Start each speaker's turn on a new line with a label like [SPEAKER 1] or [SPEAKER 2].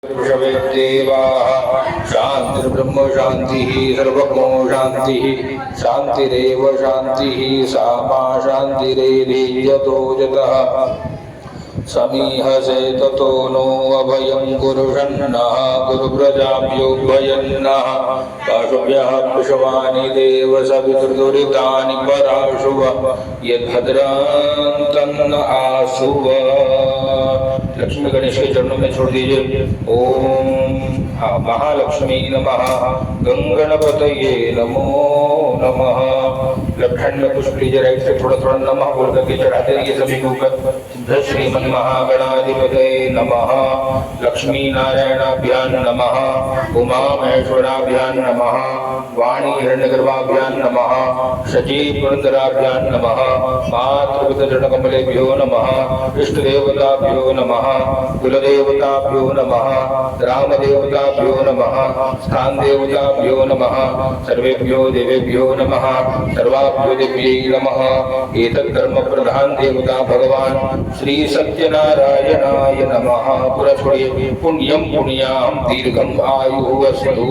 [SPEAKER 1] देवाः शान्तिर्ब्रह्म शान्तिः सर्वज्ञो शान्तिः शान्तिरेव शान्तिः सा मा शान्तिरेधि यतो जतः समीहसे ततो नो अभयं कुरुषन्नः गुरुव्रजाभ्यो भयन्नः पाशुभ्यः पशवानि देव सवितुर्दुरितानि पराशुव यद्भद्रान्तन्न आशुव। लक्ष्मी गणेश के चरणों में छोड़ दीजिए। ओम महालक्ष्मी नमः गंगणपतये नमो नमः। लेफ्ट हैंड में कुछ लीजिए, राइट से थोड़ा थोड़ा नमः बोल करके चढ़ाते रहिए सभी के ऊपर। सिद्ध श्रीमन महागणाधिपतये नमः लक्ष्मी नारायणाभ्यान नमः उमा महेश्वराभ्यान नमः वाणी हिरण्यगर्भाभ्यान नमः शची पुरंदराभ्यान नमः मातृपितृजनकमलेभ्यो नमः इष्टदेवताभ्यो नमः कुलदेवताभ्यो नमः रामदेवताभ्यो नमः स्थानदेवताभ्यो नमः सर्वेभ्यो देवेभ्यो नमः सर्वाभ्यो देव्यै नमः। एतत् कर्म प्रधान देवता भगवान श्री सत्यनारायणाय नमः। पुरा छोड़िए। पुण्यम पुण्याम दीर्घम आयु वस्तु।